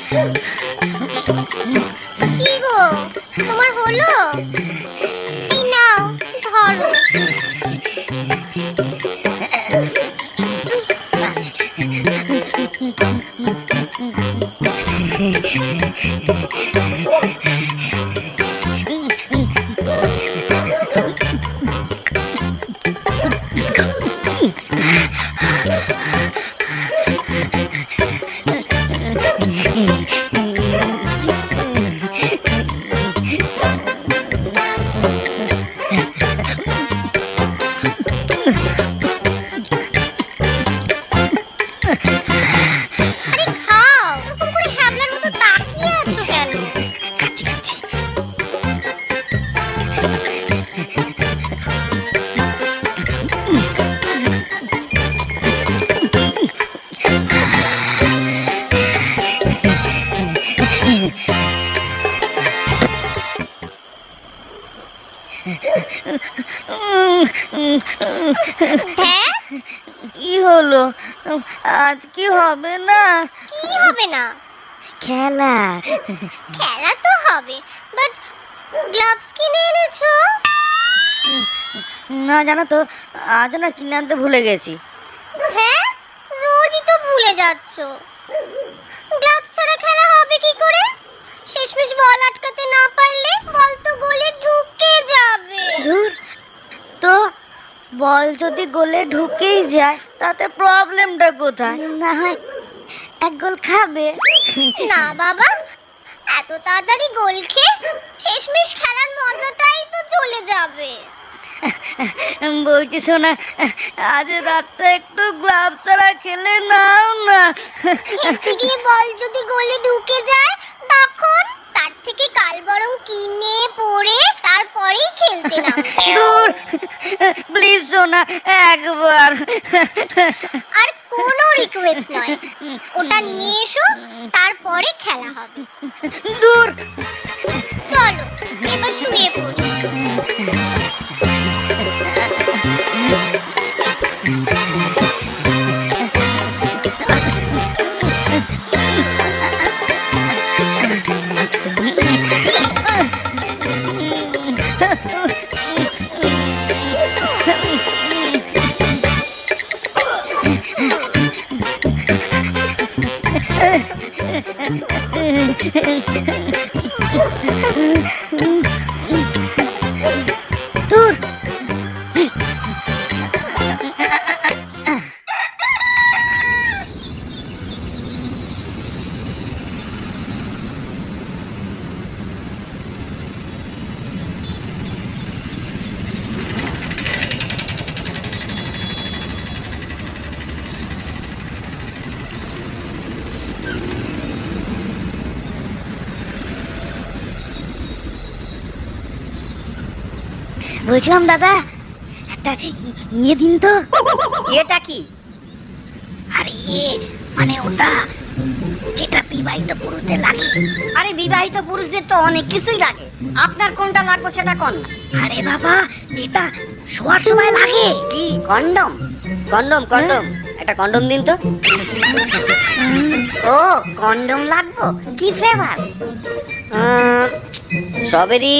কি গো, তোমার হলো? এই নাও ধরো। কি হলো? আজ কি হবে না? কি হবে না? খেলা। খেলা তো হবে, বাট গ্লাভস কিনে এনেছো? না, জানো তো আজ না কিনে আনতে ভুলে গেছি। হ্যাঁ, রোজই তো ভুলে যাচ্ছো। গ্লাভস ছাড়া খেলা হবে কি করে? শেষমেশ বল আটকাতে না পারলে বল তো গোলে ঢুকে যাবে। ধুর, তো বল যদি গোলে ঢুকেই যায় তাতে প্রবলেমটা কোথায়? না হয় এক গোল খাবে। না বাবা, এত তাড়াতাড়ি গোল খেয়ে শেষমেশ খেলার মজাটাই তো চলে যাবে। বলছি শোনা, আজ রাতে একটু গ্লাভ ছাড়া খেলে নাও না। খেলতে গিয়ে বল যদি গোলে ঢুকে যায় তখন? তার থেকে কাল বরং কিনে পড়ে তারপরেই খেলতে নামো। দূর, প্লিজ শোনা, একবার। আর কোনো রিকোয়েস্ট নয়, ওটা নিয়ে এসো, তারপরে খেলা হবে। দূর, চলো এবার শুয়ে পড়ি। দূর। বলছিলাম দাদা, একটা ইয়ে দিন তো। এটা কি? আরে মানে ওটা যেটা বিবাহিত পুরুষদের লাগে। আরে বিবাহিত পুরুষদের তো অনেক কিছুই লাগে, আপনার কোনটা লাগবে সেটা কোন? আরে বাবা, যেটা শোয়ার সময় লাগে। কি? কন্ডম? কন্ডম কন্ডম একটা কন্ডম দিন তো। ও, কন্ডম লাগবে। কি ফ্লেভার? স্ট্রবেরি।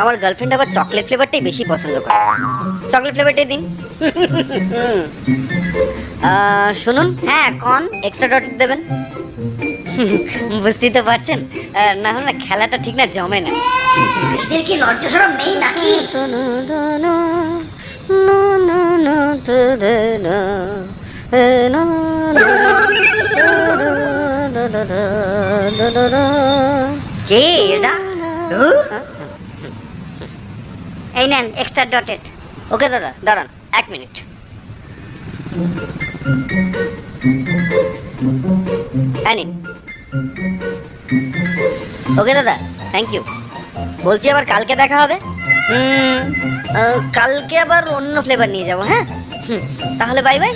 আমার গার্লফ্রেন্ড আবার চকলেট ফ্লেভারটাই বেশি পছন্দ করে। চকলেট ফ্লেভারটাই দিন। শুনুন, হ্যাঁ কোন এক্সট্রা ডট দেবেন? বুঝতেই তো পারছেন, না হলে না খেলাটা ঠিক না জমে না। এদের কি লজ্জা শরম নেই নাকি? কে এটা? এই নেন এক্সট্রা ডটেড। ওকে দাদা, দাঁড়ান 1 মিনিট। নিন। ওকে দাদা, থ্যাংক ইউ। বলছি আবার কালকে দেখা হবে। কালকে আবার অন্য ফ্লেভার নিয়ে যাবো। হ্যাঁ, তাহলে বাই বাই।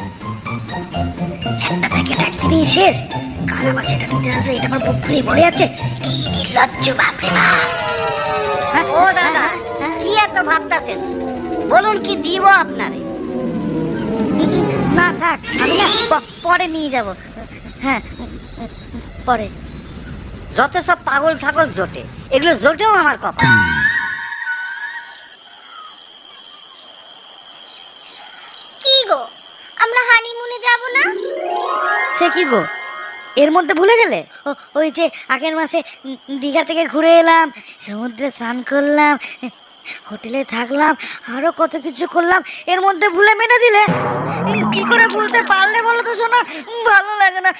একটা প্যাকেট একদিনই শেষ, কাল আবার সেটা নিতে আসবে। এটা আমার বুক ফুলিয়ে পড়ে যাচ্ছে। কি নির্লজ্জ, বাপরে বাপ। ও দাদা, কি এত ভাবতেছেন? বলুন কি দিব আপনারে? না থাক, আমি না পরে নিয়ে যাব। হ্যাঁ, পরে যত সব পাগল ছাগল জোটে, এগুলো জোটেও আমার কপাল। কি গো, আমরা হানিমুনে যাব না? সে কি গো, এর মধ্যে ভুলে গেলে? ওই যে আগের মাসে দীঘা থেকে ঘুরে এলাম, সমুদ্রে স্নান করলাম, হোটেলে থাকলাম, আরো কত কিছু করলাম, এর মধ্যে ভুলে মেনে দিলে? কি করে ভুলতে পারলে বলো তো সোনা? ভালো লাগে না।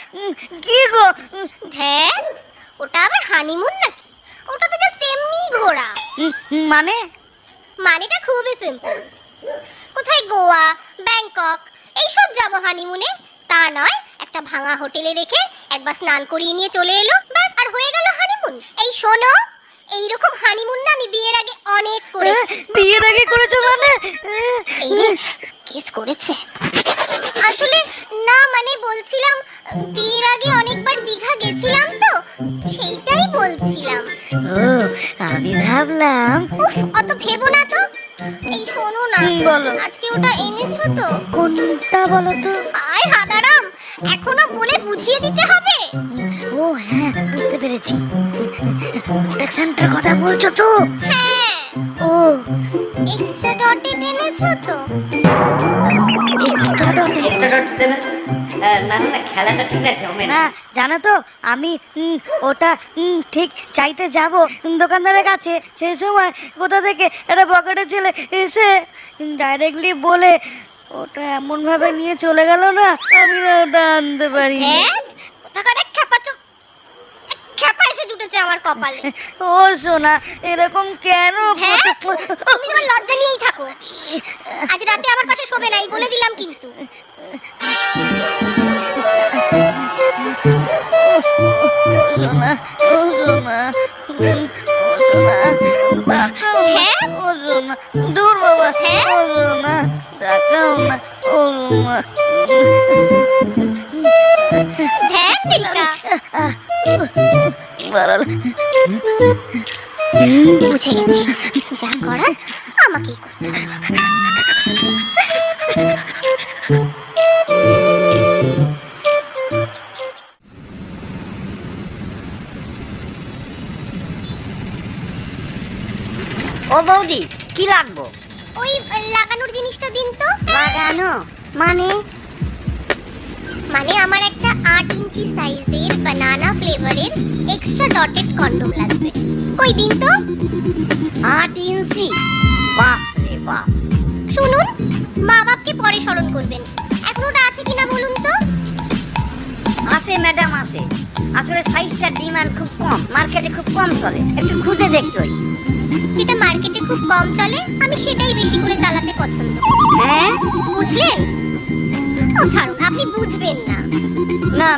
কি গো? ধ্যান, ওটা আবার হানিমুন নাকি? ওটা তো জাস্ট এমনি ঘোরা। মানে? মানেটা খুবই সিম্পল। কোথায় গোয়া, ব্যাংকক এইসব যাবো হানিমুনে, তা নয় একটা ভাঙা হোটেলে রেখে একবার স্নান করিয়ে নিয়ে চলে এলো, ব্যাস আর হয়ে গেল হানিমুন। এই শোনো, এইরকম হানিমুন না আমি বিয়ের আগে অনেক করেছি। বিয়ের আগে করেছো মানে? এই রে, কিস করেছে। আসলে না, মানে বলছিলাম বিয়ের আগে অনেকবার দীঘা গেছিলাম তো, সেইটাই বলছিলাম। ও, আমি ভাবলাম। উফ, অত ভেবো না তো। এই শোনো না, বলো। আজকে ওটা এনেছো তো? কোনটা বলো তো? আয় হাদারাম, এখনো বলে বুঝিয়ে দিতে হবে? ও হ্যাঁ, বুঝতে পেরেছি। প্রোটেকশনটার কথা বলছো তো? হ্যাঁ। ও, এক্সট্রা ডটেড এনেছো তো? Extra dot. এক্সট্রা ডট দেবে? না না, খেলাটা ঠিক আছে জমে না। হ্যাঁ, জানো তো আমি ওটা ঠিক চাইতে যাব দোকানদারের কাছে, সেই সময় কোথা থেকে একটা বকেটের ছেলে এসে ডাইরেক্টলি বলে ওটা এমন ভাবে নিয়ে চলে গেল না, আমি না ওটা আনতে পারি। হ্যাঁ, কোথাকার এক খ্যাপা এসে জুটেছে আমার কপালে। ও সোনা, এরকম কেন? হ্যাঁ, তুমি তোমার লজ্জা নিয়েই থাকো। আজ রাতে আমার পাশে শোবে নাই বলে দিলাম কিন্তু। সোনা, ও সোনা, ও সোনা, তাকাও না। হ্যাঁ? ও সোনা, দূর বাবা। হ্যাঁ? ও সোনা, তাকাও না। ও সোনা। ধ্যান দিলকা, ভালো লাগে। বুঝে গেছি, যা করার আমাকেই করতে হবে। ও বৌদি, কি লাগবো? ওই লাগানোর জিনিসটা দিন তো। লাগানো মানে? মানে আমার একটা 8 ইঞ্চি সাইজের বানানা ফ্লেভারের এক্সট্রা ডটেড কন্ডোম লাগবে। কই দিন তো। 8 ইঞ্চি? বাপ রে বাপ। শুনুন, মা বাপকে পরে স্মরণ করবেন, এখন ওটা আছে কিনা বলুন তো। আছে ম্যাডাম, আছে। আসলে সাইজটার ডিমান্ড খুব কম, মার্কেটে খুব কম চলে, একটু খুঁজে দেখতে হয়। যেটা মার্কেটে খুব কম চলে আমি সেটাই বেশি করে চালাতে পছন্দ। হ্যাঁ? বুঝলেন? ও ছাড়ুন, আপনি বুঝবেন না। না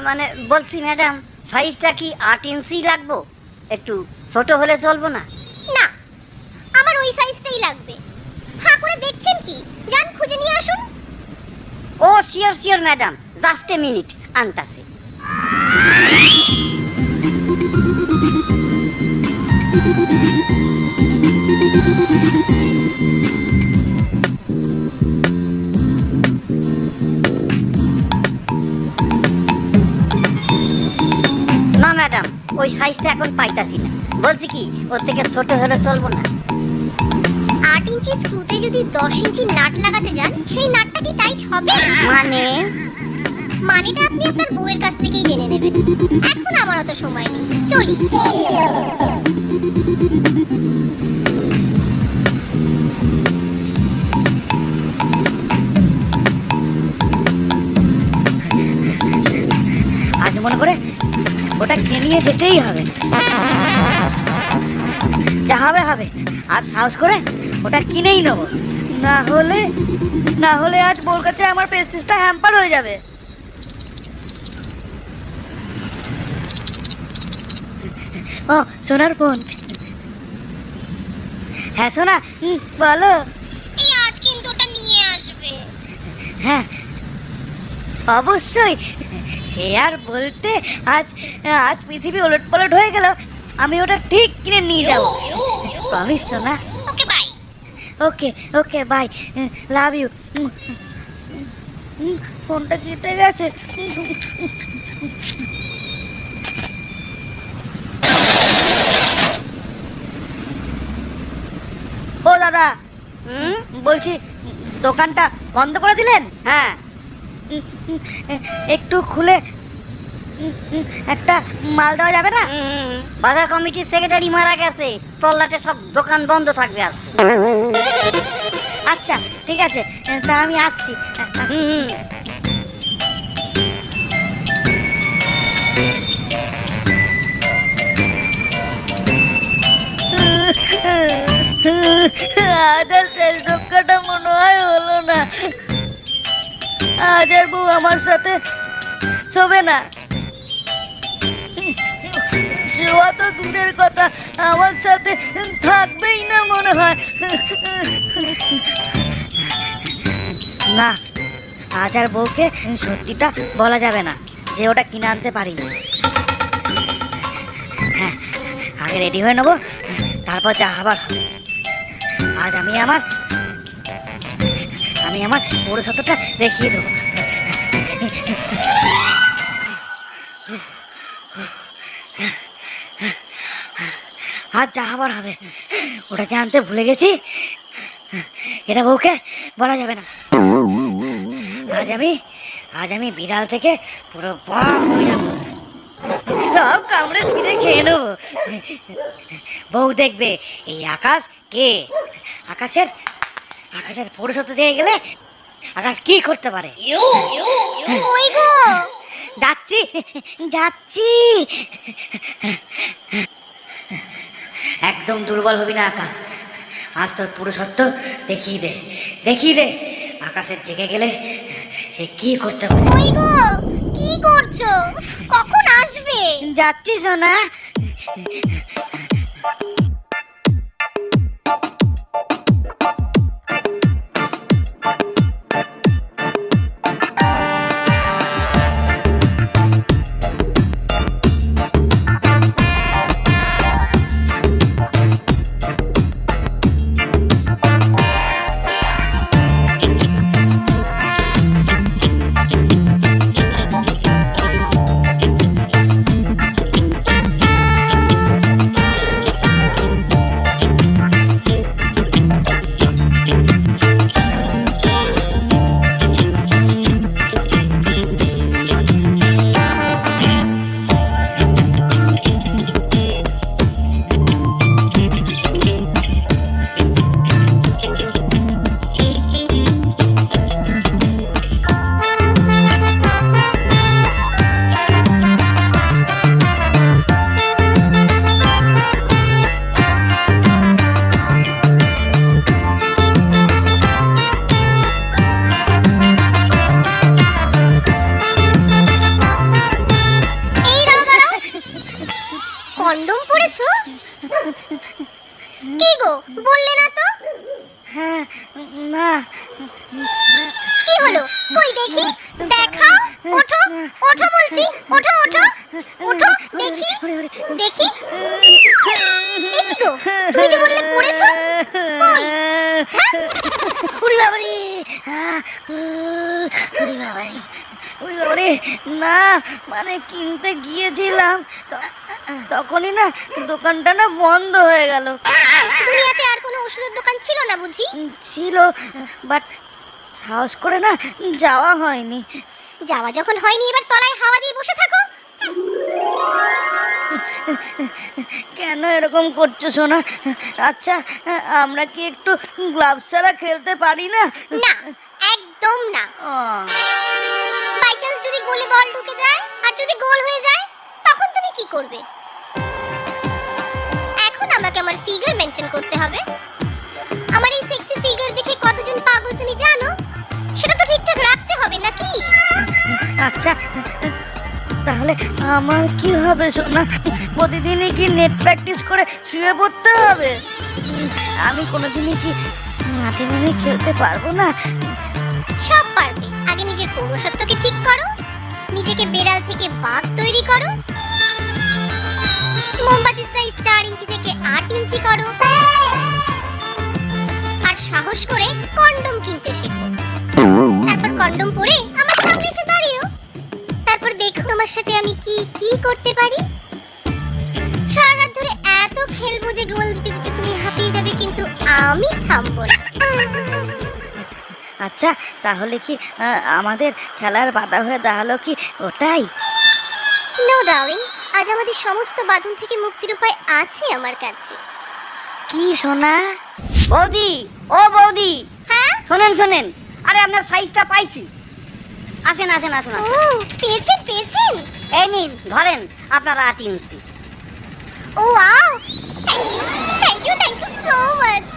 মানে বলছি ম্যাডাম, সাইজটা কি 8 ইঞ্চি লাগবো? একটু ছোট হলে চলবো না? না, আমার ওই সাইজটাই লাগবে। হ্যাঁ করে দেখছেন কি? যান খুঁজে নিয়ে আসুন। Oh sure sure madam, just a minute, আনতাছি। না ম্যাডাম, ওই সাইজটা এখন পাইতাছি না। বলছি কি, ওর থেকে ছোট হলে চলবো না? 8 ইঞ্চি স্ক্রুতে যদি 10 ইঞ্চি নাট লাগাতে যান, সেই নাটটা কি টাইট হবে? মানে? মানেটা আপনি আপনার বউয়ের কাছ থেকেই জেনে নেবেন। এখন আমার অত সময় নেই, চলি। আজ মনে করে ওটা কিনে নিয়ে যেতেই হবে। যা হবে হবে, আজ সাহস করে ওটা কিনেই নেবো। না হলে আজ বোর কাছে আমার প্রেস্টিজটা হ্যাম্পার হয়ে যাবে। ও সোনার ফোন। হ্যাঁ সোনা, বলো। এই আজ কিন্তু ওটা নিয়ে আসবে। হ্যাঁ অবশ্যই, সে আর বলতে। আজ আজ পৃথিবী ওলটপালট হয়ে গেল, আমি ওটা ঠিক কিনে নিয়ে যাব। প্রমিস সোনা। Okay bye. Okay okay bye, love you. ফোনটা কেটে গেছে। দাদা, বলছি দোকানটা বন্ধ করে দিলেন? হ্যাঁ, একটু খুলে একটা মাল দেওয়া যাবে না? বাজার কমিটির সেক্রেটারি মারা গেছে, তল্লাটে সব দোকান বন্ধ থাকবে আজ। আচ্ছা ঠিক আছে, তা আমি আসছি। আজ আর শেষ রক্ষাটা মনে হয় হলো না। আজ আর বউ আমার সাথে শোবে না, শোয়া তো দূরের কথা, আমার সাথে থাকবেই না মনে হয়। না, আজ আর বউকে সত্যিটা বলা যাবে না যে ওটা কিনে আনতে পারিনি। হ্যাঁ, আগে রেডি হয়ে নেবো, তারপর যা হবার হবে। আজ আমি আমার পৌরসত্বটা দেখিয়ে দেবো। আজ যা হবার হবে, ওটা জানতে ভুলে গেছি, এটা বউকে বলা যাবে না। আজ আমি বিড়াল থেকে পুরো সব কামড়ে ছিঁড়ে খেয়ে নেবো। বউ দেখবে এই আকাশ কে, আকাশের পৌরসত্ব দিয়ে গেলে আকাশ কি করতে পারে। ওই গো, যাচ্ছি। একদম দুর্বল হবি না আকাশ, আজ তোর পুরুষত্ব দেখিয়ে দে। আকাশের জেগে গেলে সে কি করতে পারে। ওই গো, কি করছো? কখন আসবে? যাচ্ছি সোনা। কন্ডম পরেছো? কি গো, বললে না তো? হ্যাঁ, না। কি হলো? কই দেখি, দেখাও। ওঠো বলছি, ওঠো। দেখি। এ কি গো, তুমি যে বললে পড়েছো, কই? উড়ি বাবারি, না, মানে কিনতে গিয়েছিলাম, তখনই না দোকানটা না বন্ধ হয়ে গেল। দুনিয়াতে আর কোনো ওষুধের দোকান ছিল না বুঝি? ছিল, বাট সাহস করে না যাওয়া হয়নি। যাওয়া যখন হয়নি, এবার তলায় হাওয়া দিয়ে বসে থাকো। কেন এরকম করছো সোনা? আচ্ছা, আমরা কি একটু গ্লাভস ছাড়া খেলতে পারি না? না, একদম না। বাই চান্স যদি গোলে বল ঢুকে যায়, আর যদি গোল হয়ে যায়, তখন তুমি কি করবে? এখন আমাকে আমার ফিগার মেইনটেইন করতে হবে। আমার এই সেক্সি ফিগার দেখে কতজন পাগল তুমি জানো? সেটা তো ঠিকঠাক রাখতে হবে নাকি? আচ্ছা, তাহলে আমার কি হবে সোনা? প্রতিদিনই কি নেট প্র্যাকটিস করে শুয়ে পড়তে হবে? আমি কোনোদিনই কি মাঠে নেমে খেলতে পারবো না? সব পারবে। আগে নিজের পৌরসত্বকে ঠিক করো, নিজেকে বেড়াল থেকে বাঘ তৈরি করো, মোমবাতির সাইজ 4 ইঞ্চি থেকে 8 ইঞ্চি করো, আর সাহস করে কন্ডম কিনতে শেখো। তারপর কন্ডম পরে আমার সামনে এসে দাঁড়িও। তারপর দেখো তোমার সাথে আমি কি কি করতে পারি। সারা রাত ধরে এত খেলবো যে গোল দিতে দিতে তুমি হাঁপিয়ে যাবে, কিন্তু আমি থামবো না। আচ্ছা, তাহলে কি আমাদের খেলার বাধা হয়ে দাঁড়ালো কি ওটাই? নো ডার্লিং, আজ আমাদের সমস্ত বাঁধন থেকে মুক্তির উপায় আছে আমার কাছে। কি সোনা? বৌদি, ও বৌদি, হ্যাঁ? শোনেন শোনেন, আরে আপনার সাইজটা পাইছি। আসেন আসেন আসেন ও, আসেন। পেয়েছেন পেয়েছেন। এই নিন ধরেন আপনার 8 inch. Oh wow, thank you so much.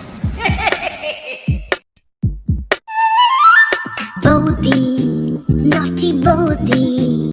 বৌদি, নটি বৌদি।